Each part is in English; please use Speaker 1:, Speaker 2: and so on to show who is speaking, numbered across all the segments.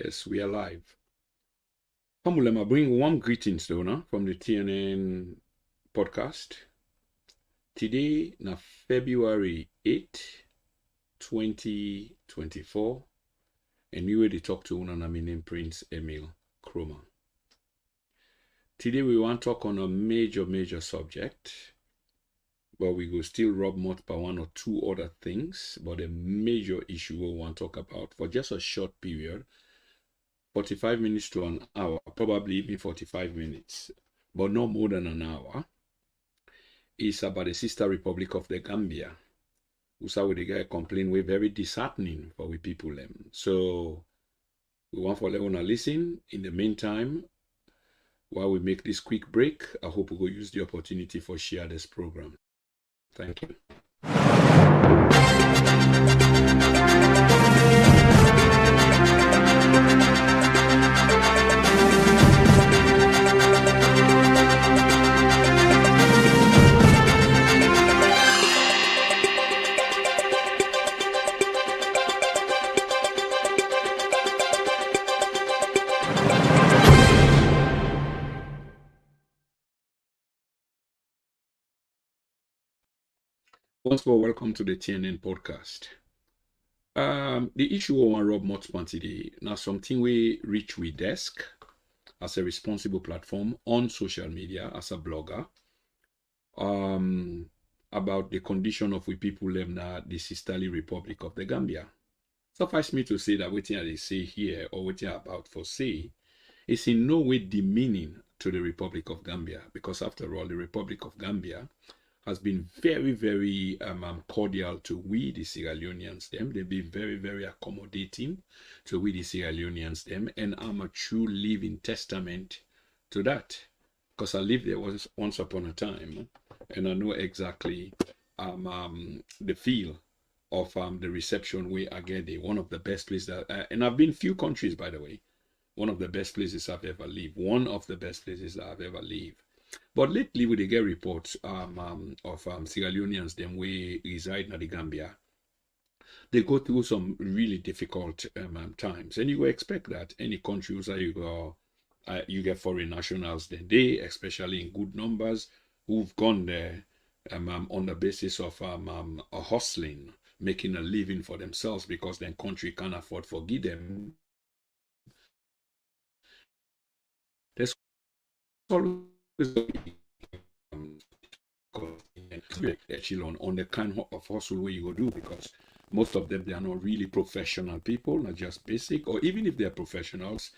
Speaker 1: Yes, we are live. Pamulema, bring warm greetings, Donna, from the TNN podcast. Today, na February 8, 2024, and we will talk to una name Prince Emil Kroma. Today, we want to talk on a major subject, but we will still rub mouth by one or two other things, but a major issue we want to talk about for just a short period, 45 minutes to an hour, probably even 45 minutes, but no more than an hour, is about the sister republic of the Gambia. We saw with the guy complain we're very disheartening for we people. So we want for Leona listen. In the meantime, while we make this quick break, I hope we will use the opportunity for share this program. Thank you. Once more, welcome to the TNN podcast. The issue on Rob Motspan today, now something we reach with desk as a responsible platform on social media as a blogger, about the condition of we people live now the sisterly republic of the Gambia. Suffice me to say that what they say here or what they're about for say is in no way demeaning to the Republic of Gambia, because after all, the Republic of Gambia has been very cordial to we, the Sierra Leoneans, them. They've been very accommodating to we, the Sierra Leoneans, them. And I'm a true living testament to that. Because I lived there once upon a time, and I know exactly the feel of the reception we are getting. One of the best places that, and I've been few countries, by the way. One of the best places I've ever lived. One of the best places I've ever lived. But lately, we get reports of Sierra Leoneans, them we reside in the Gambia. They go through some really difficult times, and you will expect that any country where you go, you get foreign nationals. Then they, especially in good numbers, who've gone there on the basis of hustling, making a living for themselves because their country can't afford to give them. There's always echelon on the kind of hustle where you go do, because most of them, they are not really professional people, not just basic, or even if they're professionals,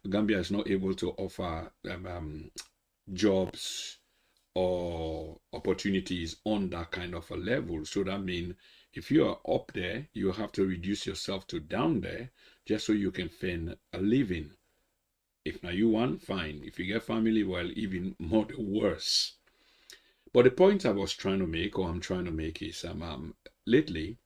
Speaker 1: Gambia is not able to offer jobs or opportunities on that kind of a level. So that means if you are up there, you have to reduce yourself to down there just so you can find a living. If now you want, fine. If you get family, well, even more the worse. But the point I was trying to make, or I'm trying to make, is lately,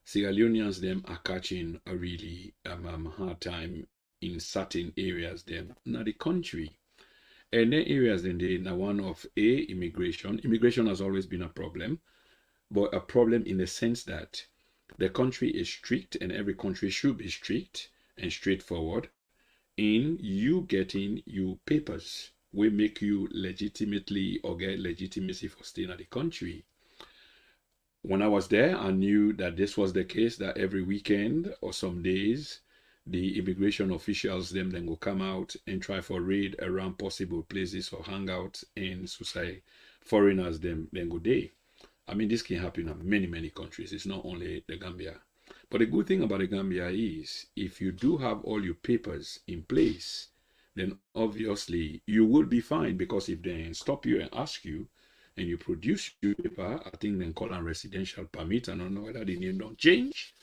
Speaker 1: Sierra Leoneans them are catching a really hard time in certain areas them in the country. And then areas then they now one of immigration. Immigration has always been a problem, but a problem in the sense that the country is strict, and every country should be strict and straightforward in you getting you papers will make you legitimately or get legitimacy for staying at the country. When I was there, I knew that this was the case, that every weekend or some days, the immigration officials them then will come out and try for raid around possible places or hangouts in society. Foreigners them then go day. I mean, this can happen in many countries. It's not only the Gambia. But the good thing about the Gambia is, if you do have all your papers in place, then obviously you will be fine, because if they stop you and ask you, and you produce your paper, I think then call a residential permit, I don't know whether the name don't change,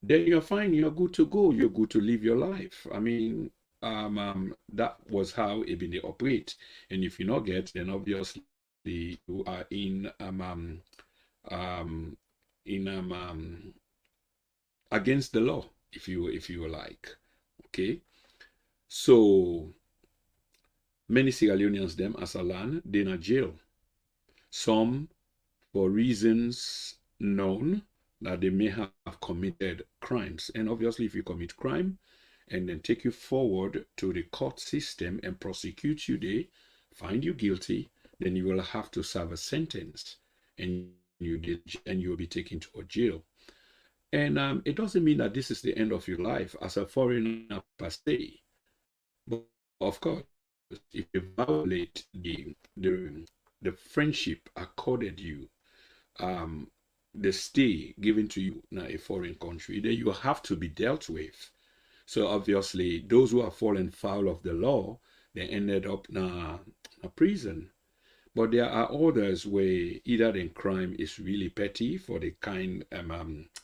Speaker 1: then you're fine, you're good to go, you're good to live your life. I mean, that was how even they operate. And if you not get, then obviously you are in against the law, if you like. Okay, so many Sierra Leoneans them as a land, they're in a jail. Some for reasons known that they may have committed crimes. And obviously, if you commit crime, and then take you forward to the court system and prosecute you there, find you guilty, then you will have to serve a sentence, and you will be taken to a jail. And it doesn't mean that this is the end of your life as a foreigner per se. But of course, if you violate the friendship accorded you, um, the stay given to you in a foreign country, then you have to be dealt with. So obviously, those who have fallen foul of the law, they ended up in a prison. But there are others where either the crime is really petty for the kind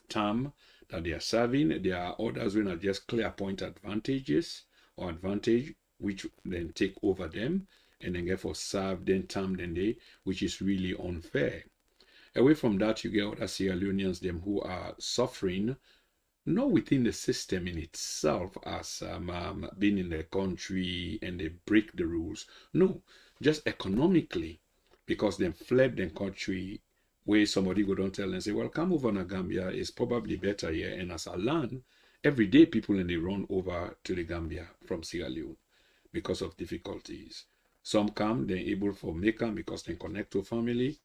Speaker 1: term that they are serving. There are others who are just clear point advantages or advantage which then take over them and then get for served then term then they, which is really unfair. Away from that, you get other Sierra Leoneans them who are suffering not within the system in itself as being in the country and they break the rules. No, just economically, because they fled the country where somebody go down tell and say, well, come over to Gambia, it's probably better here. And as I learn, every day people and they run over to the Gambia from Sierra Leone because of difficulties. Some come, they're able for make them because they connect to family.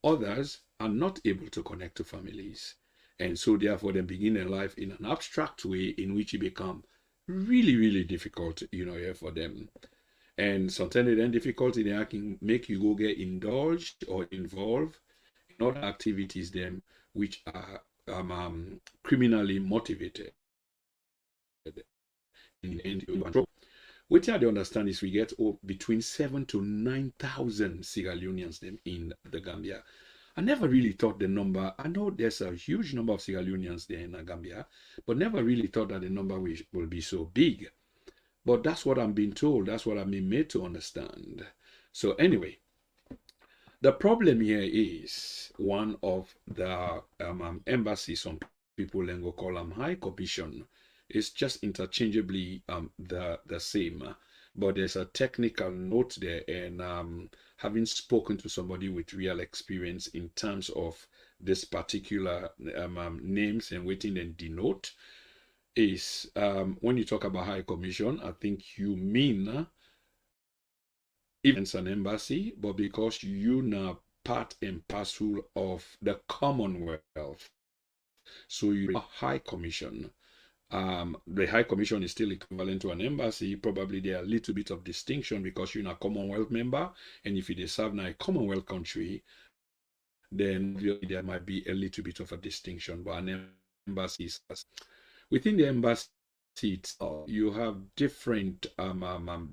Speaker 1: Others are not able to connect to families. And so therefore they begin their life in an abstract way in which it become really, really difficult, here for them. And sometimes then difficulty they can make you go get indulged or involved in other activities them which are criminally motivated. What I understand is we get between 7 to 9,000 Sierra Leoneans them in the Gambia. I never really thought the number, I know there's a huge number of Sierra Leoneans there in Gambia, but never really thought that the number will be so big. But that's what I'm being told. That's what I'm being made to understand. So anyway, the problem here is one of the embassies, some people then go call them high commission. It's just interchangeably the same. But there's a technical note there, and having spoken to somebody with real experience in terms of this particular names and waiting and denote is when you talk about high commission, I think you mean even it's an embassy, but because you now part and parcel of the Commonwealth, so you're a high commission. The High Commission is still equivalent to an embassy. Probably there are a little bit of distinction because you're a Commonwealth member, and if you serve in a Commonwealth country, then there might be a little bit of a distinction. But an embassy is within the embassy itself, you have different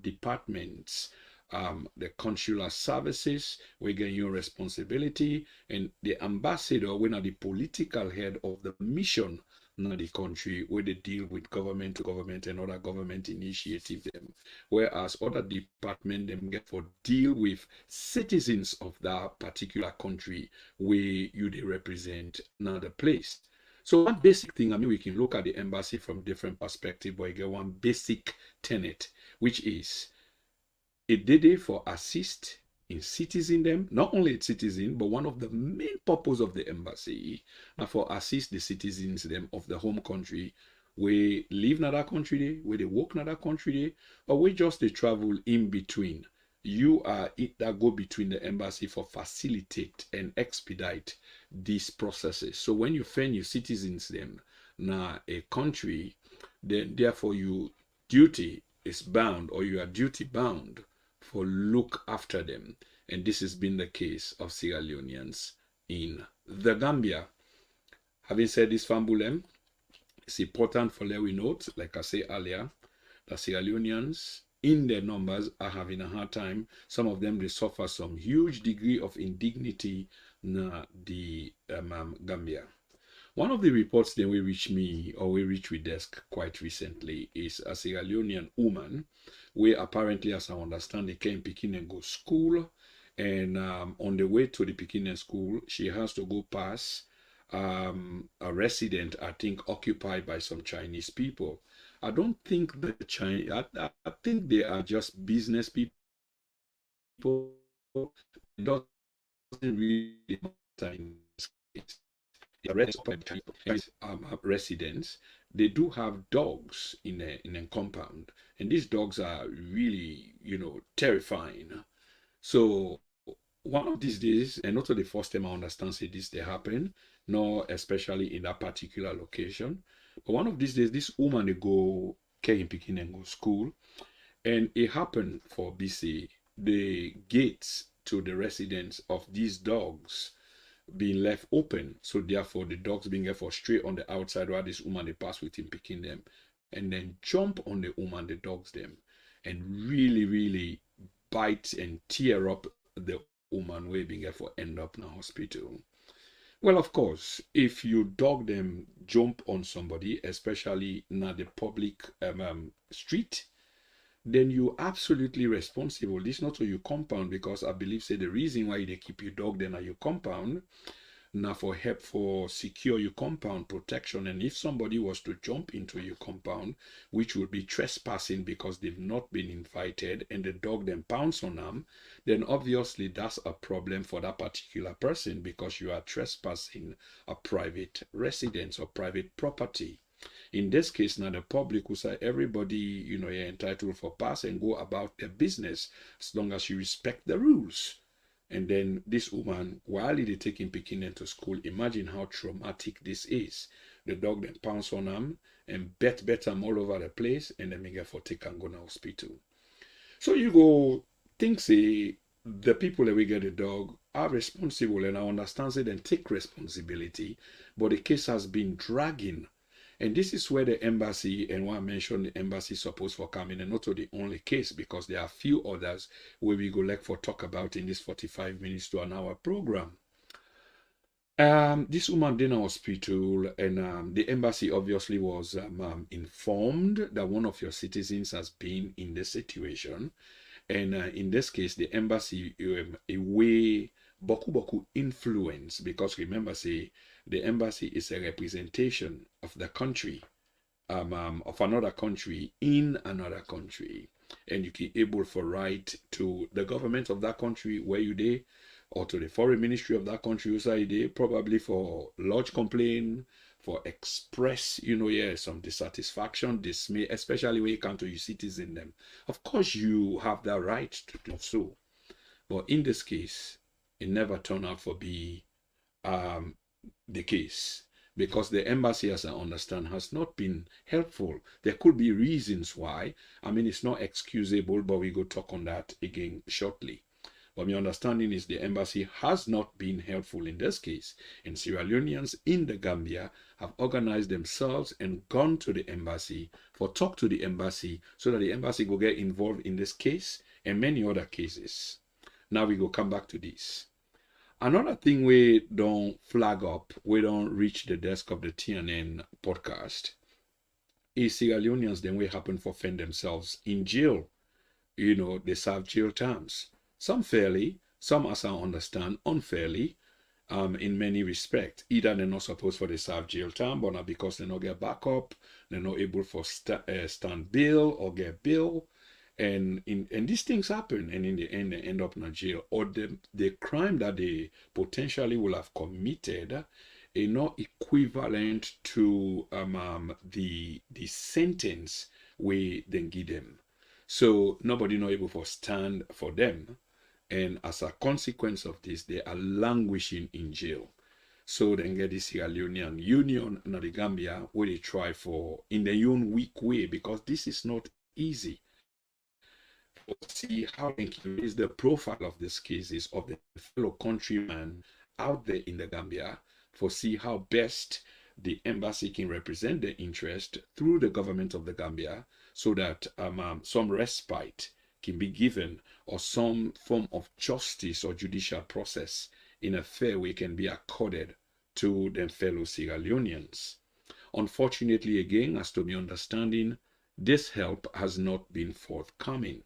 Speaker 1: departments. The consular services, we get your responsibility, and the ambassador, when are the political head of the mission in the country, where they deal with government to government and other government initiative them, whereas other department them get for deal with citizens of that particular country where you they represent another place. So one basic thing, I mean, we can look at the embassy from different perspective, but you get one basic tenet, which is it did it for assist in citizen them, not only citizen, but one of the main purpose of the embassy are for assist the citizens them of the home country, we live in that country, where they work in that country, or we just they travel in between. You are it that go between the embassy for facilitate and expedite these processes. So when you find your citizens them now a country, then therefore you duty is bound, or you are duty bound for look after them. And this has been the case of Sierra Leoneans in the Gambia. Having said this, Fambulem, it's important for let we note, like I said earlier, that Sierra Leoneans in their numbers are having a hard time. Some of them, they suffer some huge degree of indignity in the Gambia. One of the reports that will reach me, or will reach with desk quite recently, is a Sierra Leonean woman where apparently, as I understand, they came Pekin and go school, and on the way to the Pekin school, she has to go past a resident, I think, occupied by some Chinese people. I don't think the Chinese, I think they are just business people. It doesn't really matter in this case. Residents, they do have dogs in a compound, and these dogs are really, terrifying. So one of these days, and not the first time I understand say this they happen, nor especially in that particular location. But one of these days, this woman they go care in Pekin and go school, and it happened for BC. The gates to the residence of these dogs being left open. So therefore the dogs being left for straight on the outside while this woman they pass with him picking them. And then jump on the woman, the dogs them, and really, really bite and tear up the woman way being left for end up in a hospital. Well, of course, if you dog them jump on somebody, especially in the public street, then you absolutely responsible. This not so you compound, because I believe say the reason why they keep you dog then at your compound now for help for secure your compound protection. And if somebody was to jump into your compound, which would be trespassing because they've not been invited, and the dog then pounce on them, then obviously that's a problem for that particular person, because you are trespassing a private residence or private property. In this case, now the public will say everybody, you're entitled for pass and go about their business as long as you respect the rules. And then this woman, while they taking Pekin into school, imagine how traumatic this is. The dog then pounce on them and bet them all over the place, and then they get for take and go to hospital. So you go think say the people that we get the dog are responsible, and I understand say then take responsibility, but the case has been dragging. And this is where the embassy, and what I mentioned, the embassy supposed for coming, and not the only case, because there are a few others where we go like for talk about in this 45 minutes to an hour program. This woman in a hospital, and the embassy obviously was informed that one of your citizens has been in this situation. And in this case, the embassy a way boku influence, because remember say the embassy is a representation of the country, of another country in another country, and you can able for write to the government of that country where you dey, or to the foreign ministry of that country where you probably for lodge complaint, for express, some dissatisfaction, dismay, especially when you come to your citizen them. Of course, you have the right to do so. But in this case, it never turned out to be the case, because the embassy, as I understand, has not been helpful. There could be reasons why. I mean, it's not excusable, but we go talk on that again shortly. But my understanding is the embassy has not been helpful in this case. And Sierra Leoneans in the Gambia have organized themselves and gone to the embassy for talk to the embassy, so that the embassy will get involved in this case and many other cases. Now we go come back to this. Another thing we don't flag up, we don't reach the desk of the TNN podcast, is Sierra Leoneans then we happen to find themselves in jail. They serve jail terms. Some fairly, some, as I understand, unfairly, in many respects. Either they're not supposed for the serve jail term, but not because they not get backup, they're not able for stand bail or get bail. And these things happen, and in the end they end up in a jail, or the crime that they potentially will have committed is not equivalent to the sentence we then give them. So nobody not able to stand for them, and as a consequence of this, they are languishing in jail. So then get this Sierra Leonean Union in the Gambia where they try for in their own weak way, because this is not easy. See how they can raise the profile of these cases of the fellow countrymen out there in the Gambia, for see how best the embassy can represent their interest through the government of the Gambia, so that some respite can be given, or some form of justice or judicial process in a fair way can be accorded to them fellow Sierra Leoneans. Unfortunately, again, as to my understanding, this help has not been forthcoming.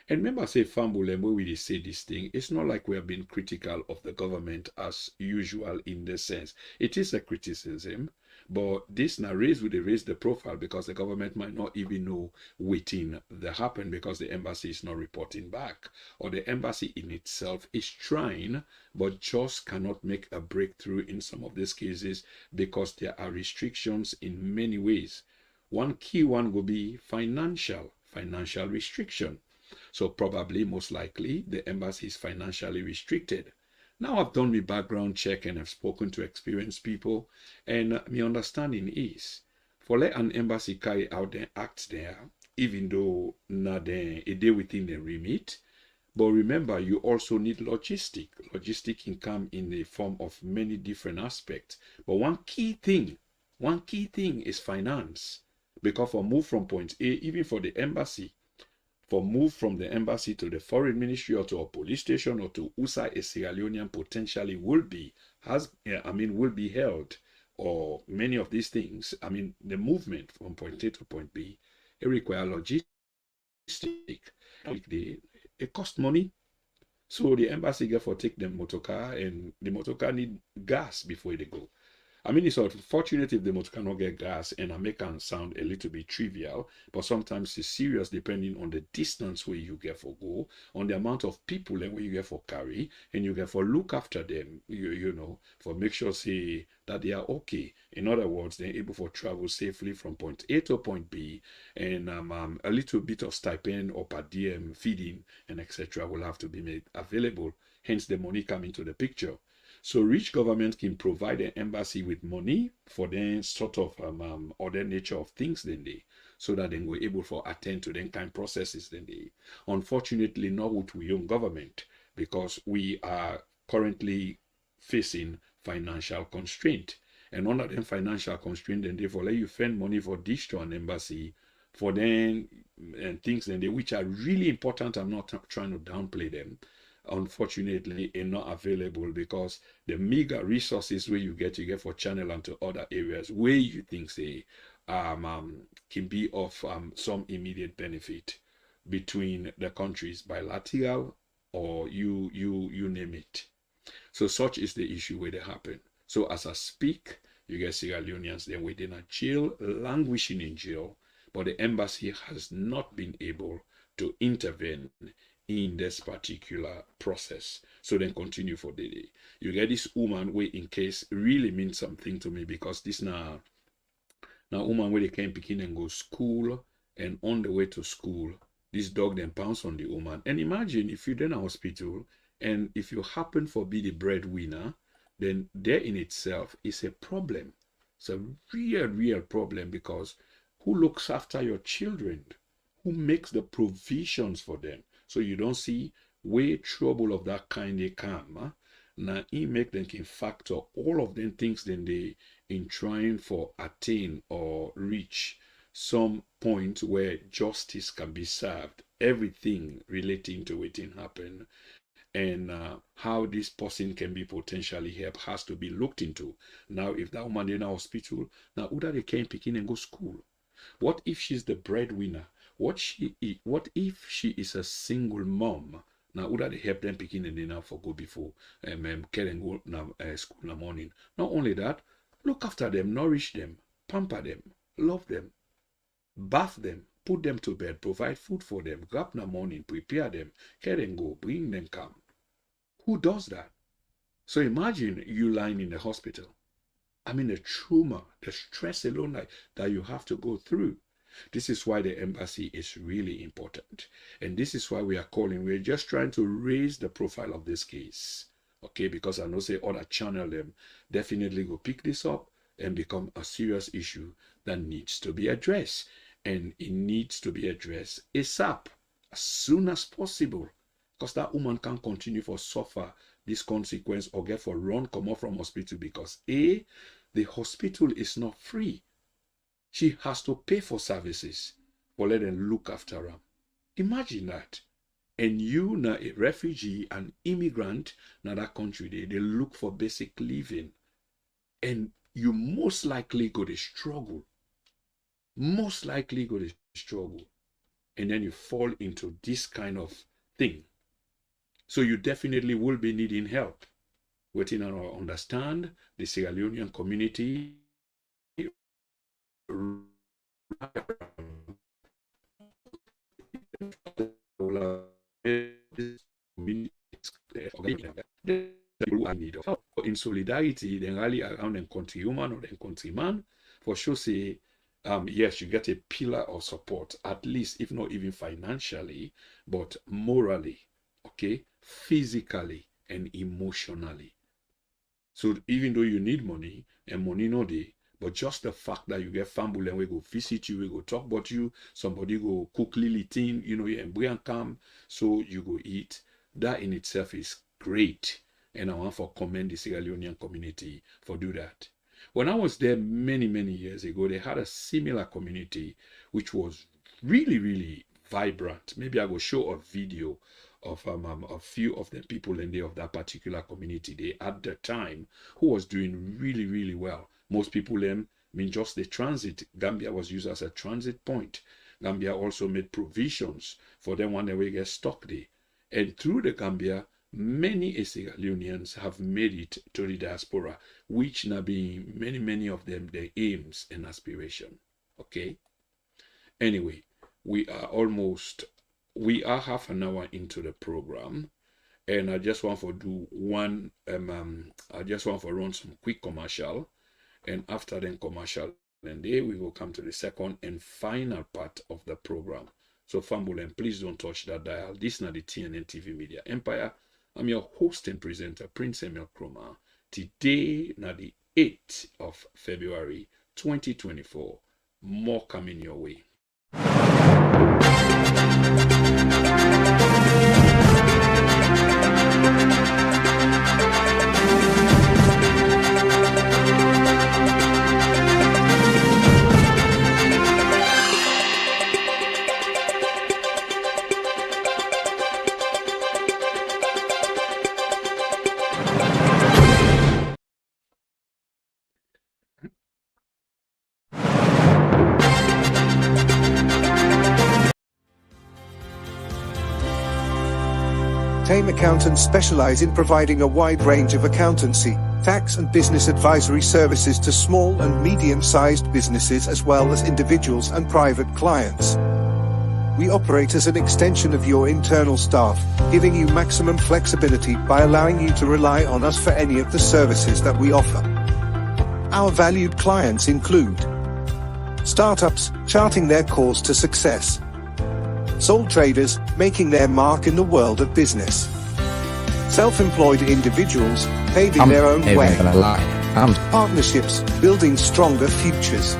Speaker 1: And remember, say Fambulem, where we say this thing, it's not like we have been critical of the government as usual in this sense. It is a criticism, But this now raise the profile because the government might not even know waiting that happened because the embassy is not reporting back, or the embassy in itself is trying but just cannot make a breakthrough in some of these cases because there are restrictions in many ways. One key one will be financial restriction. So probably most likely the embassy is financially restricted. Now I've done my background check and I've spoken to experienced people, and my understanding is for let an embassy carry out their acts there, even though not a day within the remit. But remember, you also need logistic. Logistic can come in the form of many different aspects. But one key thing is finance. Because for move from point A, even for the embassy, for move from the embassy to the foreign ministry or to a police station or to USA, a Sierra Leonean potentially will be held, or many of these things. I mean, the movement from point A to point B, it requires logistic. It costs money. So the embassy get for take them motorcar, and the motorcar need gas before they go. I mean, it's unfortunate if the motor cannot get gas, and I make it sound a little bit trivial, but sometimes it's serious depending on the distance where you get for go, on the amount of people and where you get for carry, and you get for look after them, you know, for make sure say that they are okay. In other words, they're able to travel safely from point A to point B, and a little bit of stipend or per diem feeding and etc. will have to be made available. Hence, the money come into the picture. So rich government can provide an embassy with money for then sort of other nature of things then they, so that they were able to attend to them kind processes then they. Unfortunately, not with we own government, because we are currently facing financial constraint. And under them financial constraint, then they for let you spend money for dish to an embassy for then and things then they, which are really important. I'm not trying to downplay them. Unfortunately, are not available because the meager resources where you get for channel and to other areas where you think say can be of some immediate benefit between the countries, bilateral or you name it. So such is the issue where they happen. So as I speak, you get Sierra Leoneans then within a jail, languishing in jail, but the embassy has not been able to intervene in this particular process. So then continue for the day. You get this woman where in case really means something to me, because this now woman where they came picking and go school, and on the way to school, this dog then pounce on the woman. And imagine if you're in a hospital and if you happen for be the breadwinner, then there in itself is a problem. It's a real problem, because who looks after your children? Who makes the provisions for them? So you don't see where trouble of that kind they come. Now he make them can factor all of them things then they in trying for attain or reach some point where justice can be served. Everything relating to it in happen, and how this person can be potentially helped has to be looked into. Now, if that woman in a hospital, now who that they can pick in and go school? What if she's the breadwinner? What if she is a single mom? Now, would that help them picking and dinner for go before care and go now school in the morning? Not only that, look after them, nourish them, pamper them, love them, bath them, put them to bed, provide food for them, grab in the morning, prepare them, care and go, bring them come. Who does that? So imagine you lying in the hospital. I mean, the trauma, the stress alone that you have to go through. This is why the embassy is really important. And this is why we are calling. We're just trying to raise the profile of this case. Okay, because I know say other channel them definitely go pick this up and become a serious issue that needs to be addressed. And it needs to be addressed ASAP, as soon as possible. Because that woman can't continue to suffer this consequence or get for run come off from hospital, because the hospital is not free. She has to pay for services for let them look after her. Imagine that. And you now a refugee, an immigrant in that country, they look for basic living. And you most likely go to struggle. Most likely go to struggle. And then you fall into this kind of thing. So you definitely will be needing help. Within our understand, the Sierra Leonean community in solidarity, then rally around them countrywoman or them countryman, for sure say, yes, you get a pillar of support, at least, if not even financially, but morally, okay, physically and emotionally. So even though you need money, and money no day, but just the fact that you get family and we go visit you, we go talk about you, somebody go cook lily thing, you know, you and come, so you go eat. That in itself is great. And I want to commend the Sierra Leonean community for do that. When I was there many, many years ago, they had a similar community, which was really, really vibrant. Maybe I will show a video of a few of the people in there of that particular community they at the time who was doing really, really well. Most people just the transit. Gambia was used as a transit point. Gambia also made provisions for them when they will get stuck there. And through the Gambia, many Sierra Leoneans have made it to the diaspora, which now being many of them their aims and aspiration. Okay. Anyway, we are half an hour into the program, and I just want to do one. I just want to run some quick commercial, and after then commercial, and then we will come to the second and final part of the program. So, Fambulen, please don't touch that dial. This is not the TNN TV Media Empire. I'm your host and presenter, Prince Emil Kroma. Today, now the 8th of February, 2024. More coming your way.
Speaker 2: Tame accountants specialize in providing a wide range of accountancy, tax and business advisory services to small and medium-sized businesses as well as individuals and private clients. We operate as an extension of your internal staff, giving you maximum flexibility by allowing you to rely on us for any of the services that we offer. Our valued clients include startups, charting their course to success; sole traders, making their mark in the world of business; self-employed individuals, paving their own way; partnerships, building stronger futures;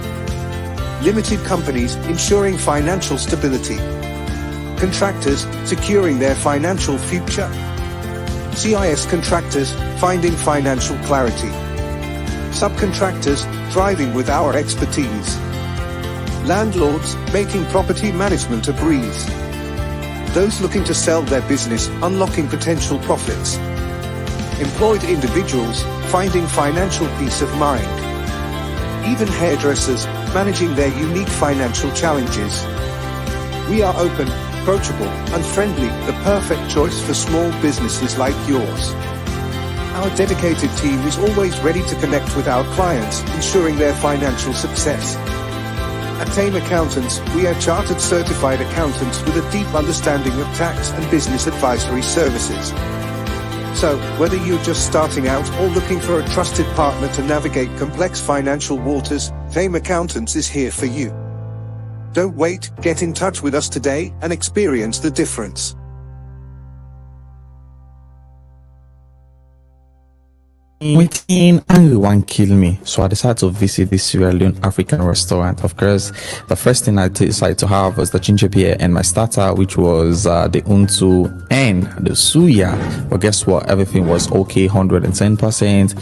Speaker 2: limited companies, ensuring financial stability; contractors, securing their financial future; CIS contractors, finding financial clarity; subcontractors, thriving with our expertise; landlords, making property management a breeze; those looking to sell their business, unlocking potential profits; employed individuals, finding financial peace of mind; even hairdressers, managing their unique financial challenges. We are open, approachable, and friendly, the perfect choice for small businesses like yours. Our dedicated team is always ready to connect with our clients, ensuring their financial success. At Tame Accountants, we are chartered certified accountants with a deep understanding of tax and business advisory services. So, whether you're just starting out or looking for a trusted partner to navigate complex financial waters, Tame Accountants is here for you. Don't wait, get in touch with us today and experience the difference.
Speaker 3: Waiting, everyone kill me, so I decided to visit this Sierra Leone African restaurant. Of course, the first thing I decided to have was the ginger beer and my starter, which was the untu and the suya. But guess what? Everything was okay, 110%.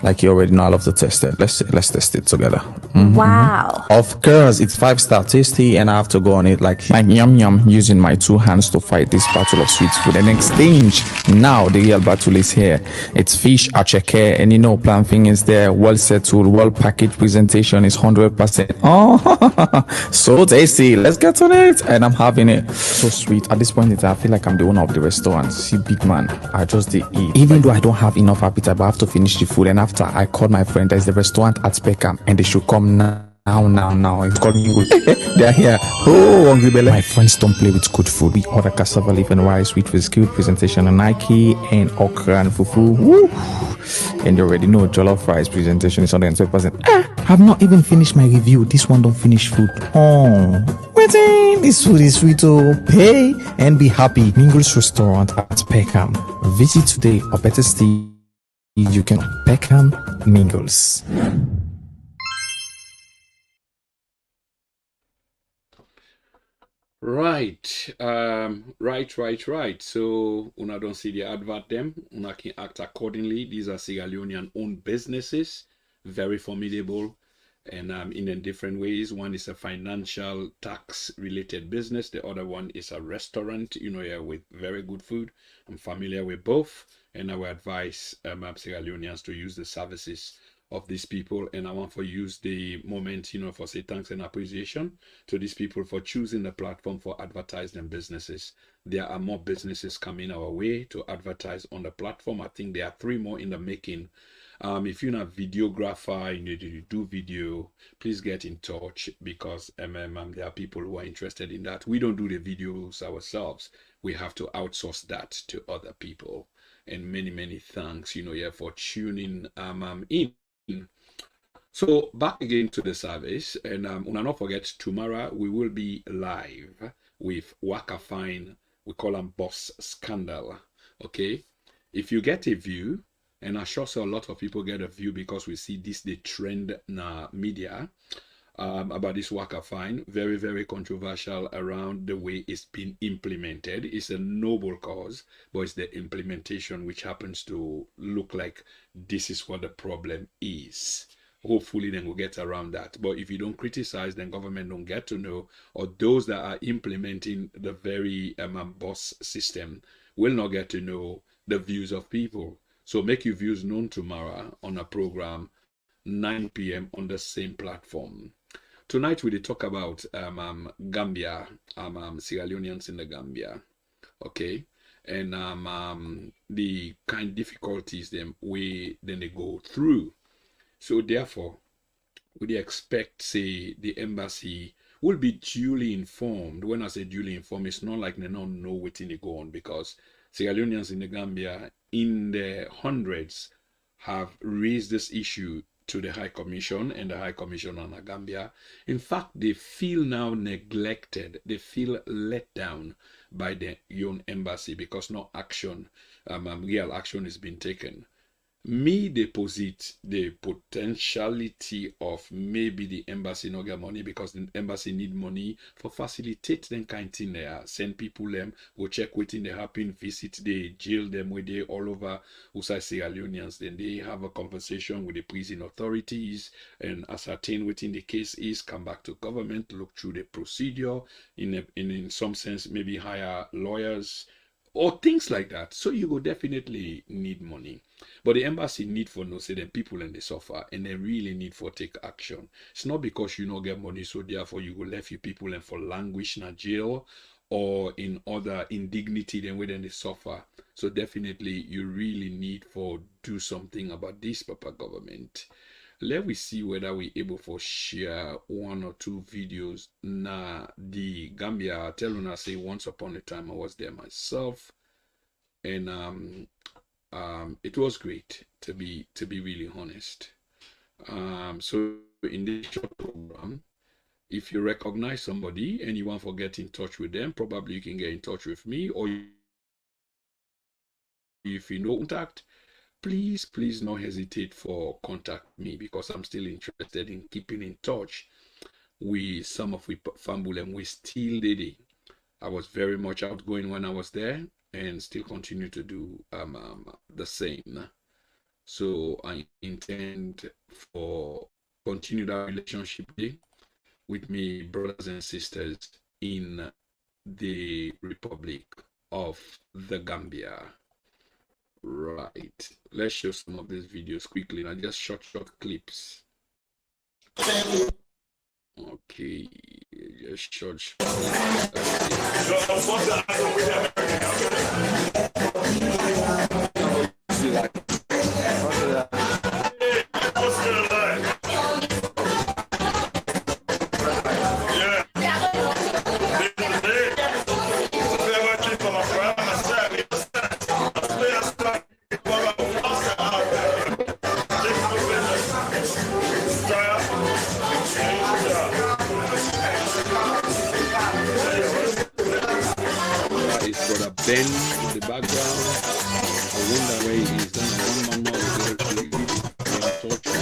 Speaker 3: Like you already know, I love to test it. Let's test it together.
Speaker 4: Wow.
Speaker 3: Of course, it's 5-star tasty, and I have to go on it like yum yum, using my 2 hands to fight this battle of sweet food and exchange. Now the real battle is here. It's fish acheke. And you know, planting is there, well settled, well packaged, presentation is 100%. Oh, so tasty. Let's get on it. And I'm having it. So sweet. At this point in time, I feel like I'm the owner of the restaurant. See, big man, I just did eat. Even though I don't have enough appetite, but I have to finish the food. And after, I called my friend, there's the restaurant at Speckham, and they should come now. Now, it's called mingle. They're here. Oh, hungry belly. My friends don't play with good food. We order cassava leaf and rice with skilled presentation on Nike and okra and fufu. Woo. And you already know jollof rice presentation is 112%. I've not even finished my review. This one don't finish food. Oh, waiting. This food is sweet. Oh, pay and be happy. Mingles restaurant at Peckham. Visit today, or better still, you can Peckham Mingles.
Speaker 1: Right. Right. So una don't see the advert them. Una can act accordingly. These are Sierra Leonean owned businesses, very formidable, and in different ways. One is a financial tax related business. The other one is a restaurant, yeah, with very good food. I'm familiar with both, and I would advise Sierra Leoneans to use the services of these people. And I want to use the moment, for say thanks and appreciation to these people for choosing the platform for advertising businesses. There are more businesses coming our way to advertise on the platform. I think there are 3 more in the making. If you're not a videographer, you do video, please get in touch, because there are people who are interested in that. We don't do the videos ourselves. We have to outsource that to other people. And many thanks, for tuning in. So back again to the service, and not forget, tomorrow we will be live with Waka Fine. We call them Boss Scandal. Okay, if you get a view, and I'm sure so a lot of people get a view because we see this the trend in media about this Waka Fine, very controversial around the way it's been implemented. It's a noble cause, but it's the implementation which happens to look like this is what the problem is. Hopefully then we'll get around that. But if you don't criticize, then government don't get to know, or those that are implementing the very boss system will not get to know the views of people. So make your views known tomorrow on a program 9 p.m. on the same platform. Tonight we talk about Gambia, Sierra Leoneans in the Gambia, okay, and the kind of difficulties they go through. So therefore, we expect, say, the embassy will be duly informed. When I say duly informed, it's not like they don't know what they go on, because Sierra Leoneans in the Gambia in the hundreds have raised this issue to the High Commission and the High Commission on the Gambia. In fact, they feel now neglected. They feel let down by the own embassy because no action, real action is being taken. Me deposit the potentiality of maybe the embassy no get money, because the embassy need money for facilitate them kind thing there. Send people them, go check waiting they happen, visit the jail them where they all over outside Sierra Leoneans. Then they have a conversation with the prison authorities and ascertain what in the case is, come back to government, look through the procedure, in some sense maybe hire lawyers or things like that. So you will definitely need money. But the embassy need for no say them people and they suffer, and they really need for take action. It's not because you don't get money, so therefore you will left your people and for languish in a jail or in other indignity than when they suffer. So definitely you really need for do something about this, Papa government. Let we see whether we able for share 1 or 2 videos. Nah, the Gambia, I tell you, I say once upon a time I was there myself, and it was great, to be really honest. So in this short program, if you recognize somebody and you want to get in touch with them, probably you can get in touch with me, or if you know contact, please don't hesitate for contact me, because I'm still interested in keeping in touch with some of the family, and we still did it. I was very much outgoing when I was there, and still continue to do the same. So I intend for continue that relationship with me brothers and sisters in the Republic of the Gambia. Right, let's show some of these videos quickly. Now just short clips. Okay, just short. Ben in the background. I wonder where he is. Then one mama will go to you and touch you.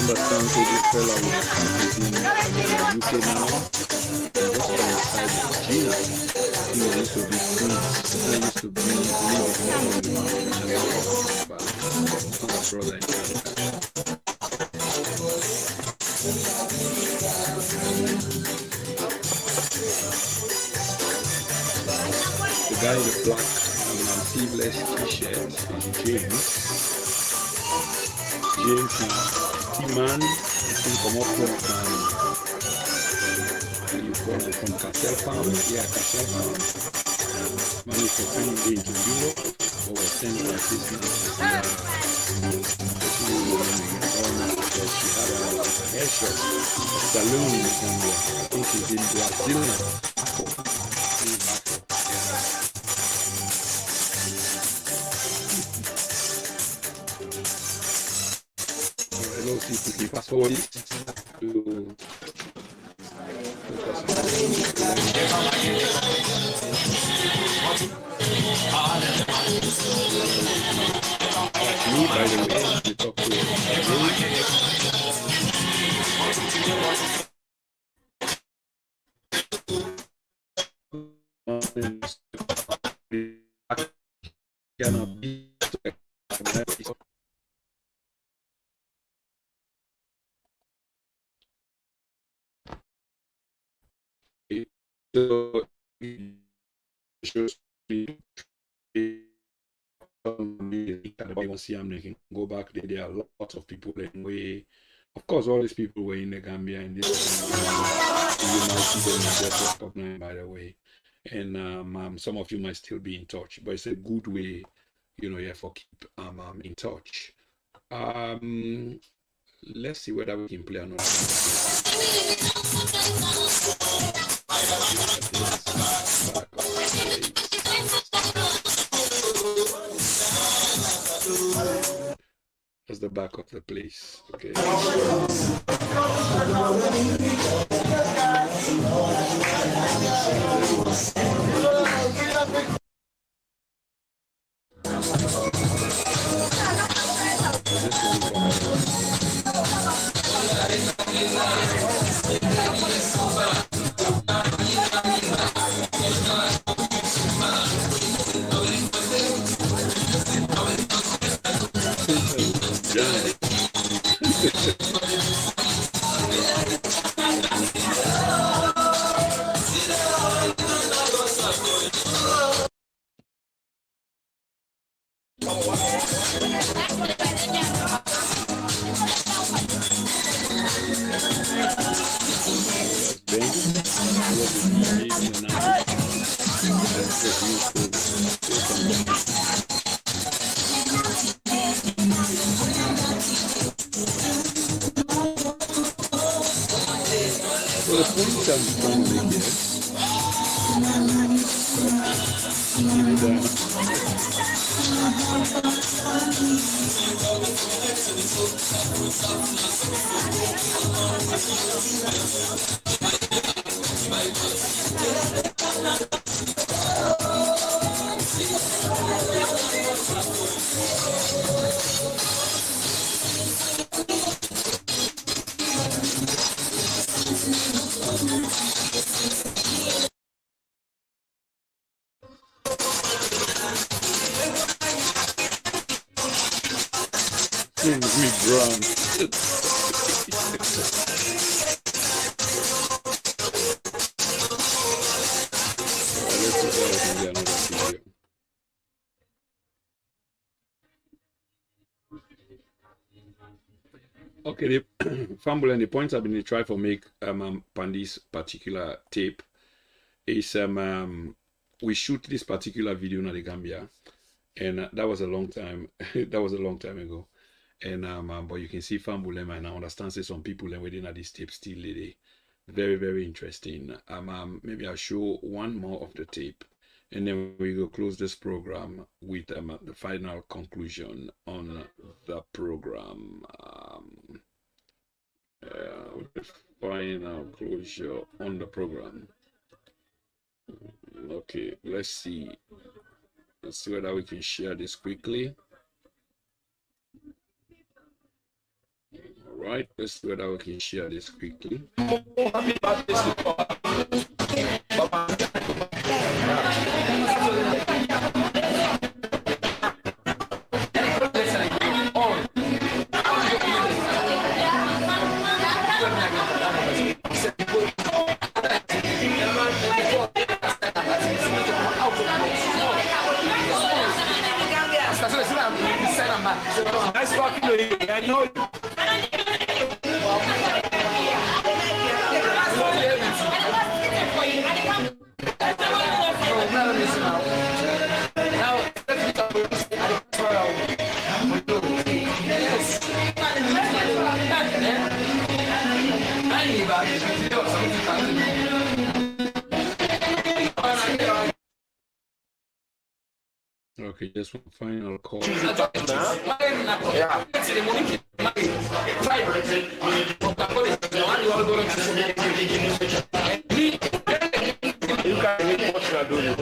Speaker 1: Understand so this fella will is in UK now. And just by his side is Gina. He used to be Prince. He used to be live in London. But my brother in Canada. The guy in the black sleeveless t-shirt is James. James T-Man, I think come up from you call him from Castle Farm. Yeah, Castle Farm. Man is from into Europe over 10 classes now. She had a hair shop, a salon in Gambia. I think she's in Brazil now. Hello, quickly fast forward it to that's me, by the way. We talk to cannot be so shows me go back there are lots of people anyway. Of course, all these people were in the Gambia and this you might see them just recognized by the way. And some of you might still be in touch, but it's a good way, yeah, for keep in touch. Let's see whether we can play another. That's the back of the place. Okay. Okay, the fumble and the points I've been trying to make Pandy's particular tape is we shoot this particular video in the Gambia, and that was a long time. That was a long time ago, and but you can see fumble and I understand say some people and within this tape still lady. Very, very interesting. Maybe I'll show one more of the tape, and then we will close this program with the final conclusion on the program. The final closure on the program. Okay, let's see. Let's see whether we can share this quickly. All right, let's see whether we can share this quickly.
Speaker 4: Nice talking to you. I know you.
Speaker 1: Okay, just one final call.
Speaker 4: You can make what you are doing.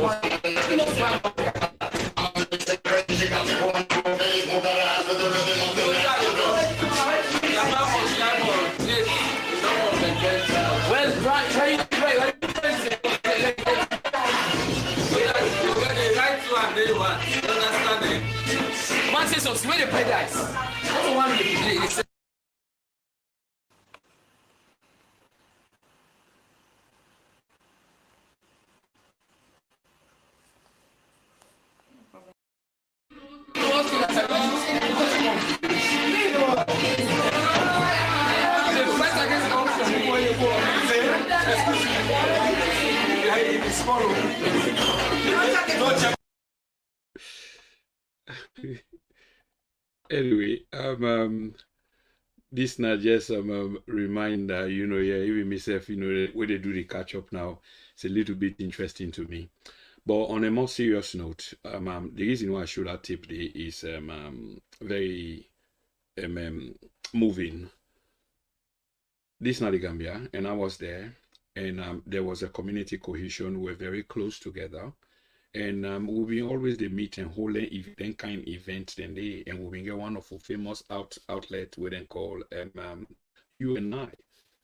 Speaker 1: Anyway, this not just reminder, you know, yeah, even myself, you know, when they do the catch up now, it's a little bit interesting to me. But on a more serious note, the reason why I showed that tape there is very moving. This is not the Gambia, and I was there, and there was a community cohesion. We were very close together. And we've been always the meet and hold them kind events then they and we've been get one of our famous outlet we then call you and I.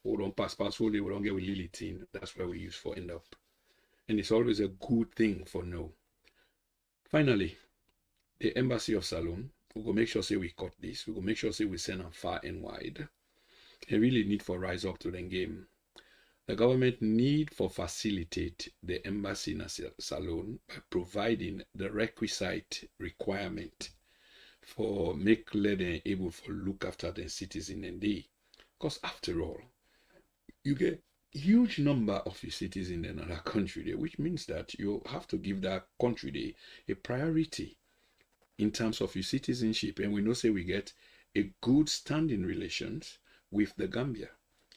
Speaker 1: We don't pass we don't get with Lily Teen. That's where we use for end up. And it's always a good thing for no. Finally, the Embassy of Salone, we go make sure say we cut this, we go make sure say we send them far and wide. They really need for rise up to the game. The government need for facilitate the embassy in Salone by providing the requisite requirement for make let them able to look after the citizen and they. Because after all, you get huge number of your citizens in another country there, which means that you have to give that country there a priority in terms of your citizenship. And we know say we get a good standing relations with the Gambia.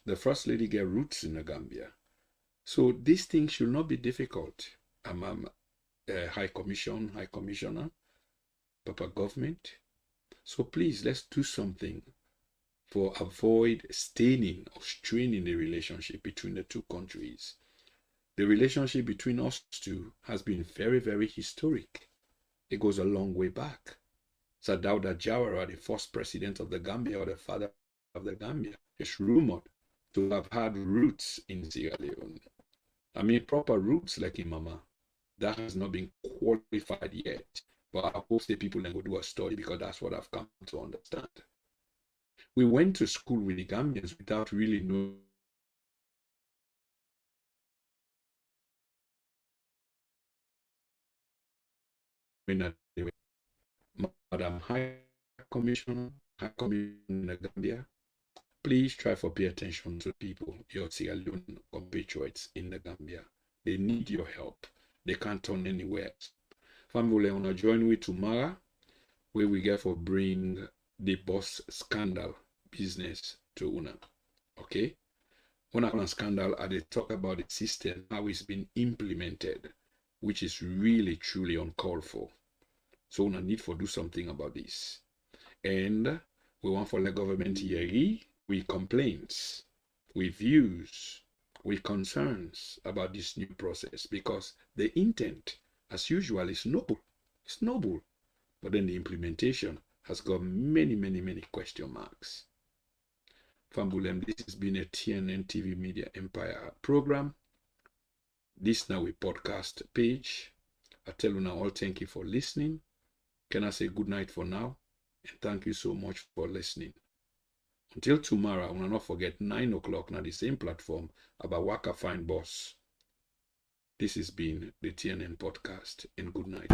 Speaker 1: The First Lady get roots in the Gambia. So this thing should not be difficult. High Commissioner, Papa Government. So please, let's do something for avoid staining or straining the relationship between the two countries. The relationship between us two has been very, very historic. It goes a long way back. Sadauda Jawara, the first president of the Gambia or the father of the Gambia, is rumored to have had roots in Sierra Leone. I mean, proper roots like in Mama. That has not been qualified yet. But I hope the people then go do a study because that's what I've come to understand. We went to school with the Gambians without really knowing that they were. Madam High Commissioner in the Gambia, please try to pay attention to people, your Sierra Leone compatriots in the Gambia. They need your help. They can't turn anywhere. Family, wanna join with tomorrow, where we get for bring the boss scandal business to Una. Okay? When I call a scandal, I they talk about the system, how it's been implemented, which is really truly uncalled for. So we need to do something about this. And we want for the government here with complaints, with views, with concerns about this new process because the intent, as usual, is noble. It's noble. But then the implementation has got many, many, many question marks. Fambulem, this has been a TNN TV Media Empire program. This now a podcast page. I tell you now all thank you for listening. Can I say good night for now? And thank you so much for listening. Until tomorrow, I will not forget 9 o'clock on the same platform about Waka Fine Boss. This has been the TNN podcast, and good night.